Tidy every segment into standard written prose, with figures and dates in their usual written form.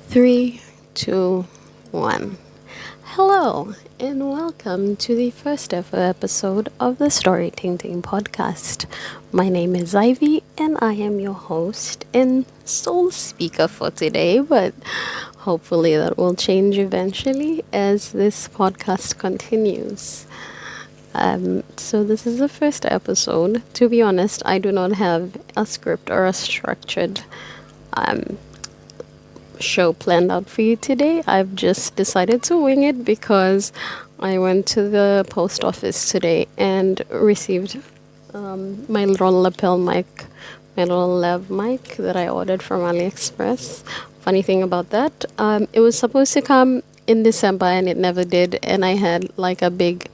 Three, two, one. Hello, and welcome to the first ever episode of the Stori Tingting podcast. My name is Ivy, and I am your host and sole speaker for today, but hopefully that will change eventually as this podcast continues. So this is the first episode. To be honest, I do not have a script or a structured show planned out for you today. I've just decided to wing it because I went to the post office today and received my little lapel mic, my little lav mic that I ordered from AliExpress. Funny thing about that, it was supposed to come in December and it never did, and I had like a big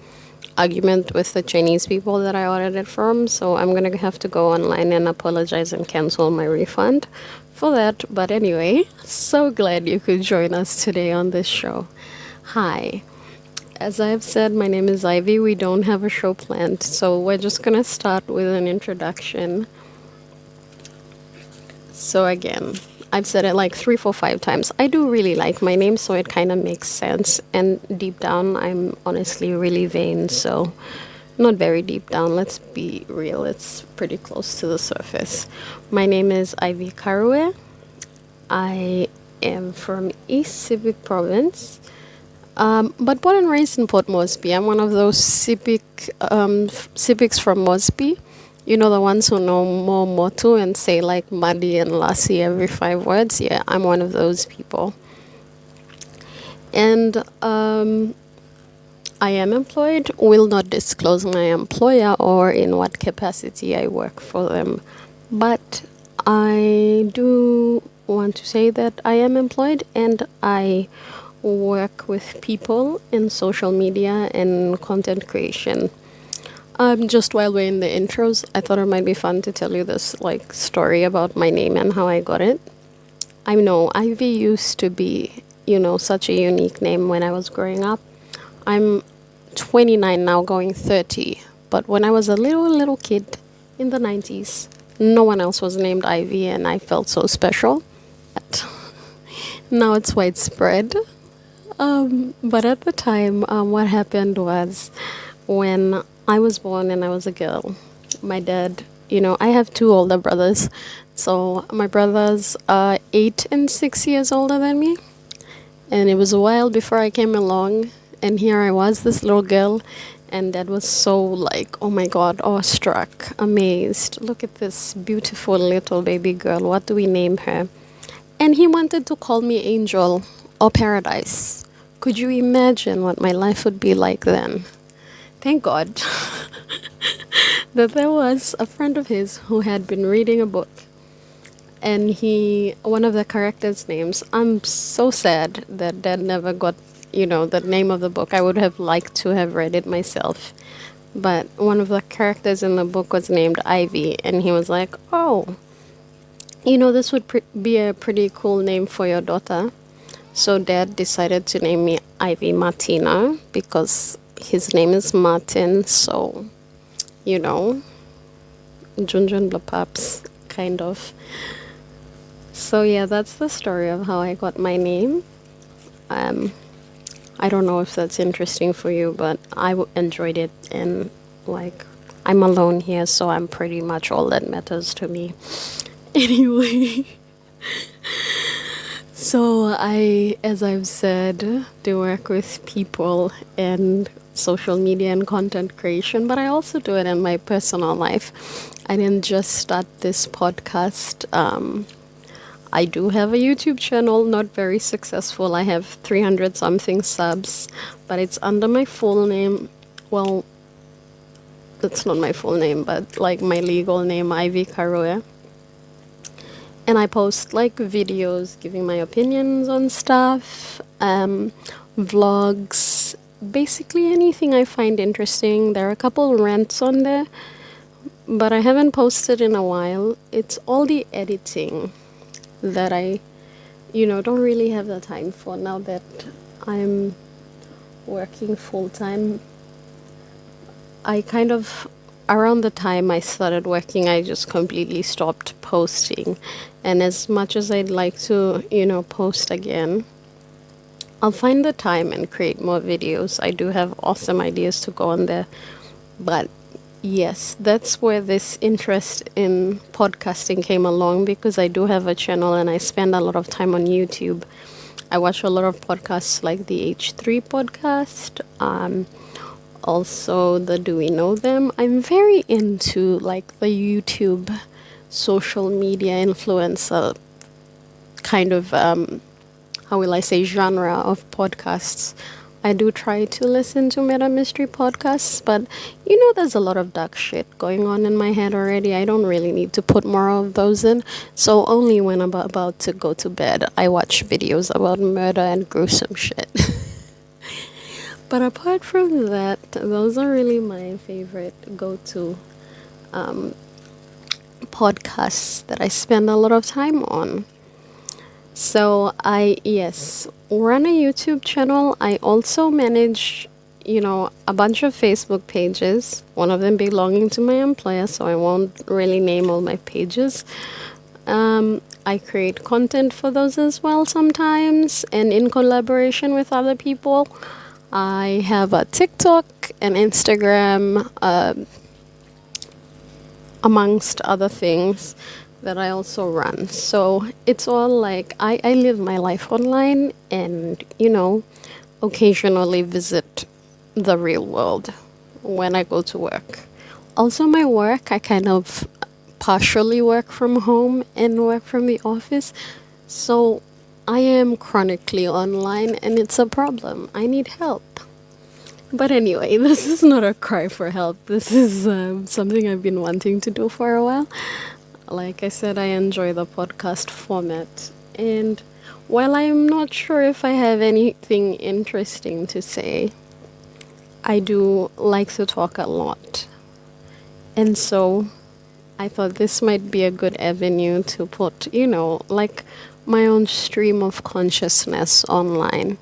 argument with the Chinese people that I ordered it from, so I'm gonna have to go online and apologize and cancel my refund for that. But anyway, so glad you could join us today on this show. Hi. As I've said, my name is Ivy. We don't have a show planned, so we're just gonna start with an introduction. So again, I've said it like 3, 4, 5 times. I do really like my name, so it kind of makes sense. And deep down, I'm honestly really vain, so not very deep down. Let's be real. It's pretty close to the surface. My name is Ivy Karue. I am from East Civic Province, but born and raised in Port Moresby. I'm one of those civics from Moresby. You know, the ones who know more Motu and say like Madi and Lassie every 5 words. Yeah, I'm one of those people. And I am employed, will not disclose my employer or in what capacity I work for them. But I do want to say that I am employed and I work with people in social media and content creation. Just while we're in the intros, I thought it might be fun to tell you this like story about my name and how I got it. I know Ivy used to be, such a unique name when I was growing up. I'm 29 now, going 30. But when I was a little kid in the 90s, no one else was named Ivy, and I felt so special. But now it's widespread. But at the time, what happened was when I was born and I was a girl, my dad, I have 2 older brothers. So my brothers are 8 and 6 years older than me. And it was a while before I came along. And here I was, this little girl. And Dad was so like, oh my God, awestruck, amazed. Look at this beautiful little baby girl. What do we name her? And he wanted to call me Angel or Paradise. Could you imagine what my life would be like then? Thank God that there was a friend of his who had been reading a book. And one of the characters' names, I'm so sad that Dad never got, the name of the book. I would have liked to have read it myself. But one of the characters in the book was named Ivy. And he was like, oh, this would be a pretty cool name for your daughter. So Dad decided to name me Ivy Martina because his name is Martin, so, Junjun Blapaps, kind of. So yeah, that's the story of how I got my name. I don't know if that's interesting for you, but I enjoyed it, and like, I'm alone here, so I'm pretty much all that matters to me. Anyway. So as I've said, do work with people and social media and content creation, but I also do it in my personal life. I didn't just start this podcast. I do have a YouTube channel, not very successful. I have 300 something subs, but it's under my full name. Well, that's not my full name, but like my legal name, Ivy Karue. And I post like videos giving my opinions on stuff, vlogs, basically anything I find interesting. There are a couple rants on there, but I haven't posted in a while. It's all the editing that I, don't really have the time for now that I'm working full time. I kind of around the time I started working, I just completely stopped posting. And as much as I'd like to, post again, I'll find the time and create more videos. I do have awesome ideas to go on there. But yes, that's where this interest in podcasting came along, because I do have a channel and I spend a lot of time on YouTube. I watch a lot of podcasts like the H3 podcast, also the Do We Know Them. I'm very into like the YouTube social media influencer kind of how will I say, genre of podcasts. I do try to listen to meta mystery podcasts, but there's a lot of dark shit going on in my head already. I don't really need to put more of those in. So only when I'm about to go to bed, I watch videos about murder and gruesome shit. But apart from that, those are really my favorite go-to podcasts that I spend a lot of time on. So I, yes, run a YouTube channel. I also manage, a bunch of Facebook pages, one of them belonging to my employer, so I won't really name all my pages. I create content for those as well sometimes, and in collaboration with other people. I have a TikTok and Instagram, amongst other things that I also run. So it's all like I live my life online and, occasionally visit the real world when I go to work. Also, my work, I kind of partially work from home and work from the office. So I am chronically online and it's a problem. I need help. But anyway, this is not a cry for help. This is something I've been wanting to do for a while. Like I said, I enjoy the podcast format. And while I'm not sure if I have anything interesting to say, I do like to talk a lot. And so I thought this might be a good avenue to put, like my own stream of consciousness online.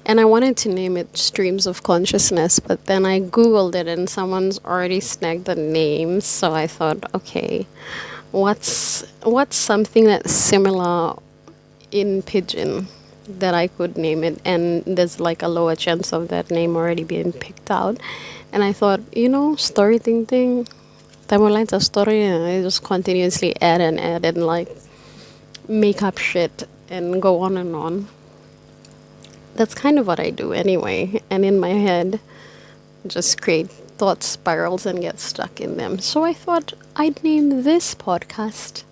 And I wanted to name it Streams of Consciousness, but then I Googled it and someone's already snagged the name. So I thought, okay, what's something that's similar in Pidgin that I could name it? And there's like a lower chance of that name already being picked out. And I thought, Stori Tingting, Tamil a story, and I just continuously add and like make up shit and go on and on. That's kind of what I do anyway. And in my head, just create thought spirals and get stuck in them. So I thought I'd name this podcast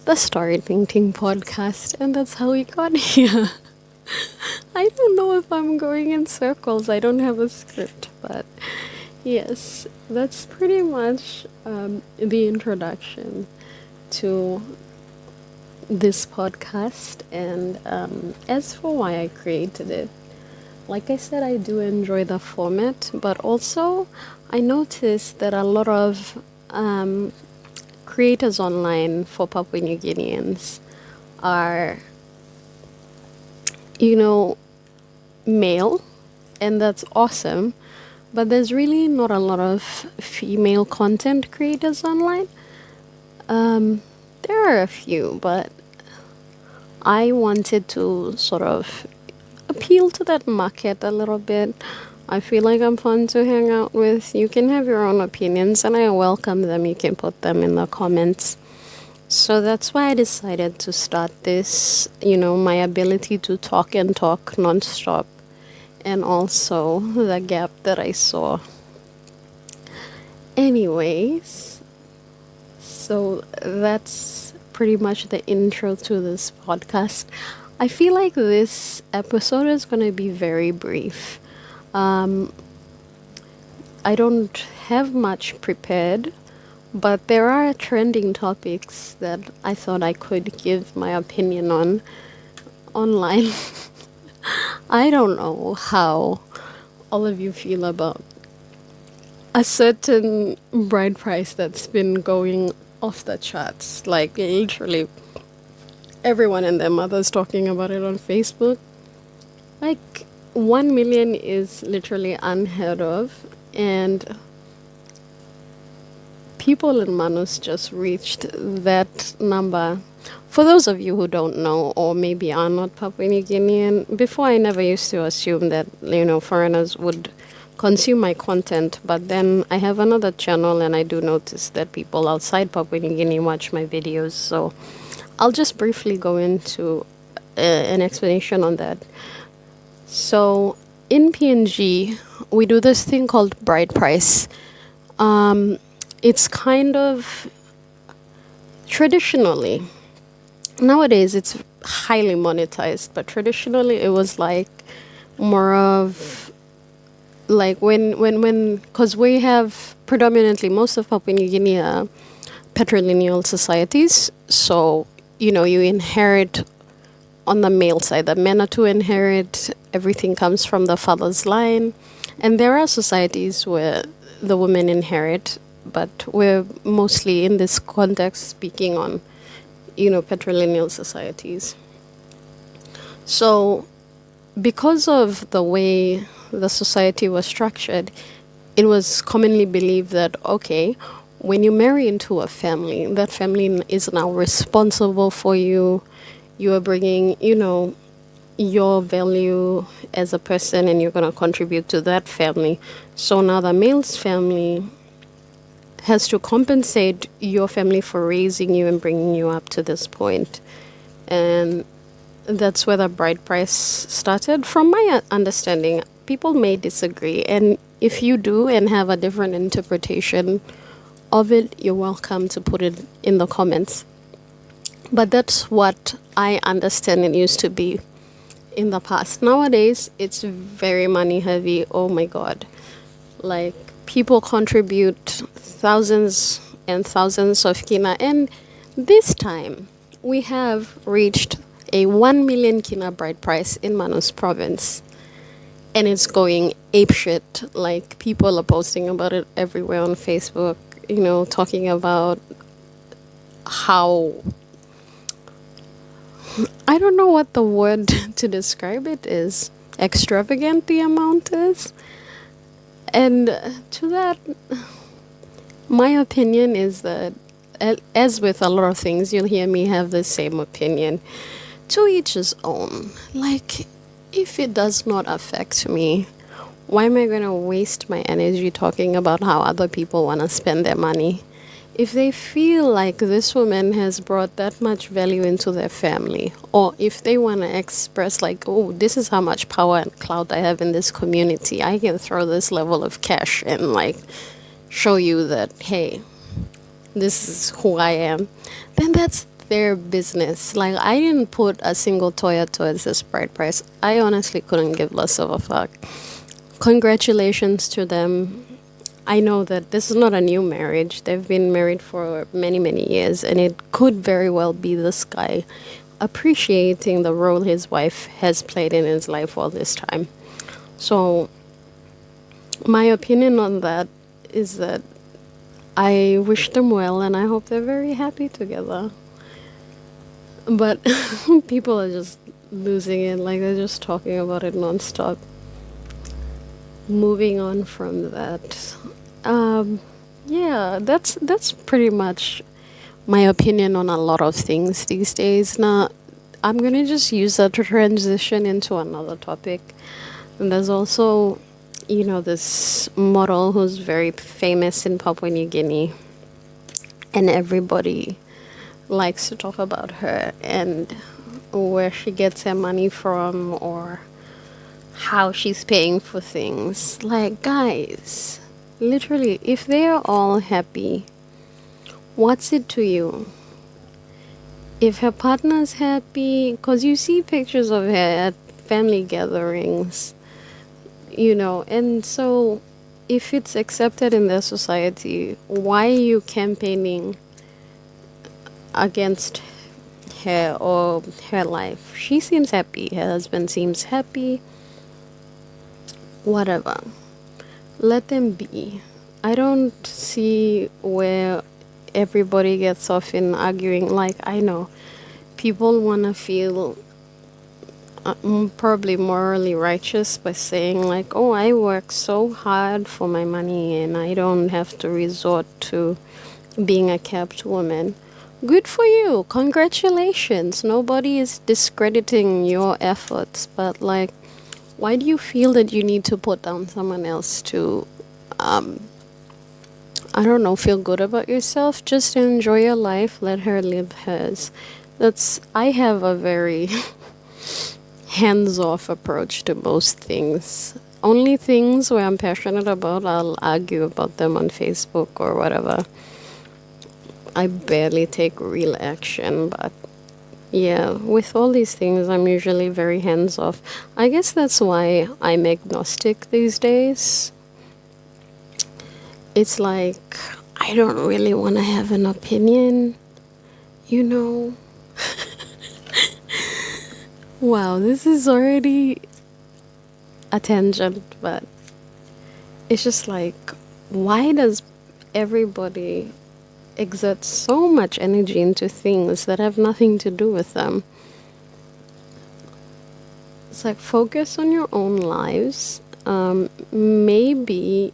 the Stori Tingting podcast. And that's how we got here. I don't know if I'm going in circles. I don't have a script. But yes, that's pretty much the introduction to this podcast. And as for why I created it, like I said, I do enjoy the format, but also I noticed that a lot of creators online for Papua New Guineans are, male, and that's awesome, but there's really not a lot of female content creators online. There are a few, but I wanted to sort of appeal to that market a little bit. I feel like I'm fun to hang out with. You can have your own opinions, and I welcome them. You can put them in the comments. So that's why I decided to start this, my ability to talk and talk nonstop, and also the gap that I saw. Anyways, so that's pretty much the intro to this podcast. I feel like this episode is going to be very brief. I don't have much prepared, but there are trending topics that I thought I could give my opinion on online. I don't know how all of you feel about a certain bride price that's been going off the charts. Like literally everyone and their mother's talking about it on Facebook. Like 1 million is literally unheard of, and people in Manus just reached that number. For those of you who don't know, or maybe are not Papua New Guinean, before I never used to assume that, foreigners would consume my content. But then I have another channel and I do notice that people outside Papua New Guinea watch my videos. So I'll just briefly go into an explanation on that. So in PNG, we do this thing called bride price. It's kind of traditionally, nowadays it's highly monetized, but traditionally it was like more of like because we have predominantly most of Papua New Guinea are patrilineal societies. So, you inherit on the male side. The men are to inherit, everything comes from the father's line. And there are societies where the women inherit, but we're mostly in this context speaking on, patrilineal societies. So because of the way the society was structured, it was commonly believed that, okay, when you marry into a family, that family is now responsible for you. You are bringing, your value as a person and you're going to contribute to that family. So now the male's family has to compensate your family for raising you and bringing you up to this point. And that's where the bride price started. From my understanding, people may disagree. And if you do and have a different interpretation of it, you're welcome to put it in the comments. But that's what I understand it used to be in the past. Nowadays, it's very money heavy. Oh my God. Like, people contribute thousands and thousands of kina. And this time, we have reached a 1 million kina bride price in Manus province. And it's going apeshit. Like, people are posting about it everywhere on Facebook, talking about how, I don't know what the word to describe it is, extravagant the amount is. And to that, my opinion is that, as with a lot of things, you'll hear me have the same opinion. To each his own. Like, if it does not affect me, why am I going to waste my energy talking about how other people want to spend their money? If they feel like this woman has brought that much value into their family, or if they want to express like, oh, this is how much power and clout I have in this community, I can throw this level of cash and like show you that, hey, this is who I am, then that's their business. Like, I didn't put a single toya towards this bride price. I honestly couldn't give less of a fuck. Congratulations to them. I know that this is not a new marriage. They've been married for many, many years, and it could very well be this guy appreciating the role his wife has played in his life all this time. So my opinion on that is that I wish them well, and I hope they're very happy together. But people are just losing it, like they're just talking about it nonstop. Moving on from that, yeah, that's pretty much my opinion on a lot of things these days. Now, I'm gonna just use that to transition into another topic. And there's also, this model who's very famous in Papua New Guinea, and everybody likes to talk about her and where she gets her money from, or how she's paying for things. Like, guys, literally, if they're all happy, what's it to you? If her partner's happy, because you see pictures of her at family gatherings, and so if it's accepted in their society, why are you campaigning against her or her life? She seems happy, her husband seems happy. Whatever, let them be. I don't see where everybody gets off in arguing. Like, I know people want to feel probably morally righteous by saying like, oh, I work so hard for my money and I don't have to resort to being a kept woman. Good for you. Congratulations. Nobody is discrediting your efforts, but like, why do you feel that you need to put down someone else to, I don't know, feel good about yourself? Just enjoy your life. Let her live hers. I have a very hands off approach to most things. Only things where I'm passionate about, I'll argue about them on Facebook or whatever. I barely take real action, but yeah, with all these things, I'm usually very hands off. I guess that's why I'm agnostic these days. It's like, I don't really want to have an opinion, you know? Wow, this is already a tangent, but it's just like, why does everybody exert so much energy into things that have nothing to do with them? It's like, focus on your own lives. Maybe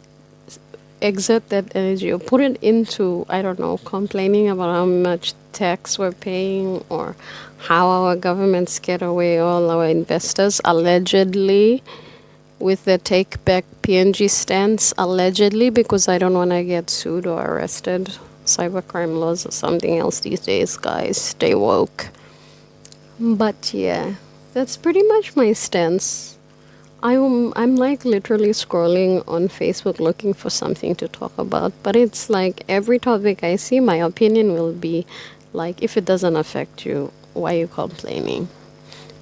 exert that energy or put it into, I don't know, complaining about how much tax we're paying or how our government scared away all our investors, allegedly, with the take back PNG stance, allegedly, because I don't want to get sued or arrested. Cybercrime laws or something else these days, guys. Stay woke. But yeah, that's pretty much my stance. I'm like literally scrolling on Facebook looking for something to talk about, but it's like every topic I see, my opinion will be like, if it doesn't affect you, why are you complaining?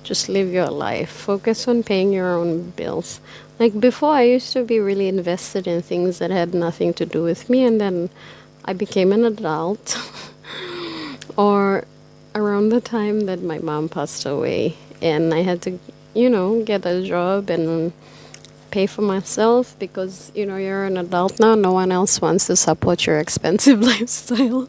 Just live your life. Focus on paying your own bills. Like before, I used to be really invested in things that had nothing to do with me, and then I became an adult. Or around the time that my mom passed away, and I had to, get a job and pay for myself because, you're an adult now. No one else wants to support your expensive lifestyle.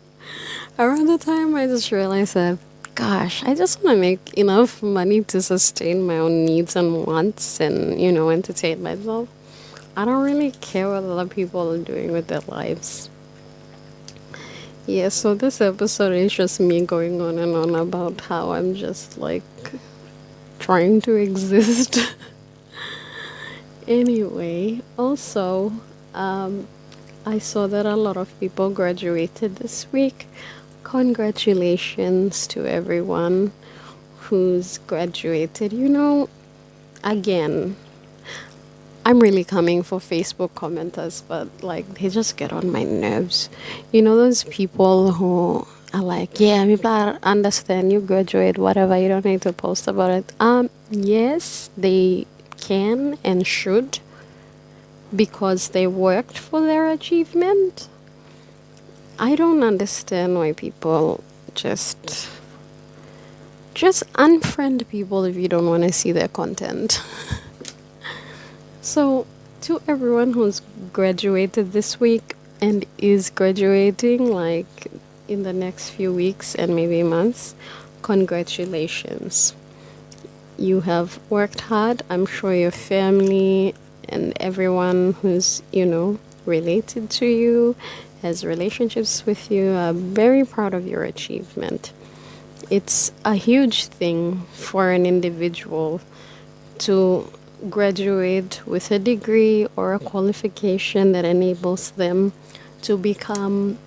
Around the time, I just realized that, gosh, I just want to make enough money to sustain my own needs and wants and, entertain myself. I don't really care what other people are doing with their lives. Yeah, so this episode is just me going on and on about how I'm just like trying to exist. Anyway, also, I saw that a lot of people graduated this week. Congratulations to everyone who's graduated. Again, I'm really coming for Facebook commenters, but like they just get on my nerves. Those people who are like, yeah, people understand you graduate, whatever, you don't need to post about it. Yes, they can and should because they worked for their achievement. I don't understand why people just unfriend people if you don't want to see their content. So, to everyone who's graduated this week and is graduating like in the next few weeks and maybe months, congratulations. You have worked hard. I'm sure your family and everyone who's, related to you, has relationships with you, are very proud of your achievement. It's a huge thing for an individual to graduate with a degree or a qualification that enables them to become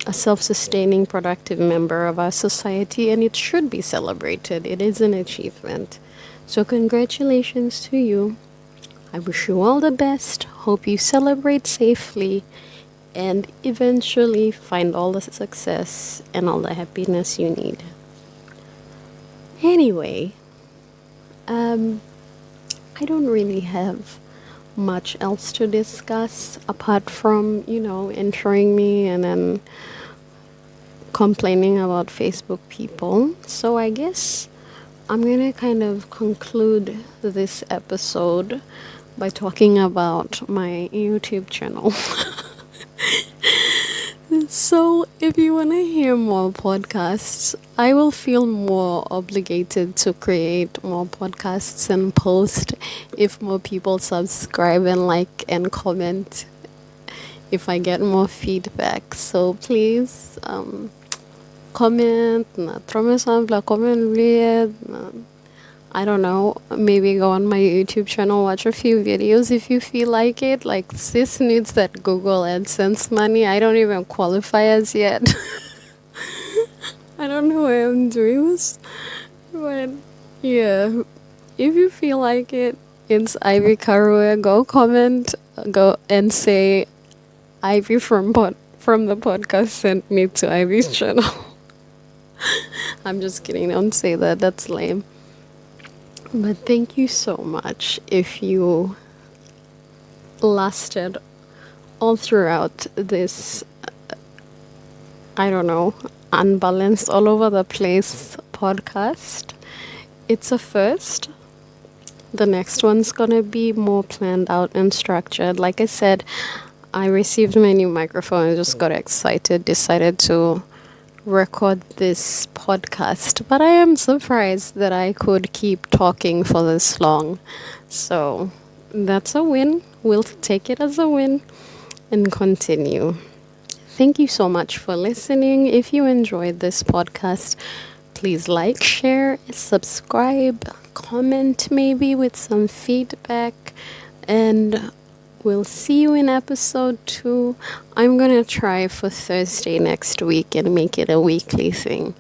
a self-sustaining, productive member of our society, and it should be celebrated. It is an achievement. So congratulations to you. I wish you all the best. Hope you celebrate safely and eventually find all the success and all the happiness you need. Anyway, I don't really have much else to discuss apart from, introing me and then complaining about Facebook people. So I guess I'm going to kind of conclude this episode by talking about my YouTube channel. So, if you want to hear more podcasts, I will feel more obligated to create more podcasts and post if more people subscribe and like and comment. if I get more feedback. So please comment, throw me some comment weird. I don't know, maybe go on my YouTube channel, watch a few videos if you feel like it. Like, sis needs that Google AdSense money. I don't even qualify as yet. I don't know why I'm doing this. But yeah, if you feel like it, it's Ivy Karua. Go comment, go and say Ivy from the podcast sent me to Ivy's channel. I'm just kidding. Don't say that. That's lame. But thank you so much if you lasted all throughout this, I don't know, unbalanced, all over the place podcast. It's a first. The next one's gonna be more planned out and structured. Like I said, I received my new microphone and just got excited, decided to record this podcast. But I am surprised that I could keep talking for this long. So that's a win. We'll take it as a win and continue. Thank you so much for listening. If you enjoyed this podcast, please like, share, subscribe, comment maybe with some feedback, and we'll see you in episode 2. I'm going to try for Thursday next week and make it a weekly thing.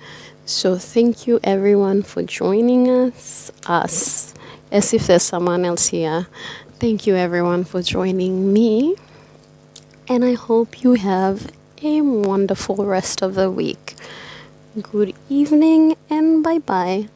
So thank you everyone for joining us, as if there's someone else here. Thank you everyone for joining me. And I hope you have a wonderful rest of the week. Good evening and bye-bye.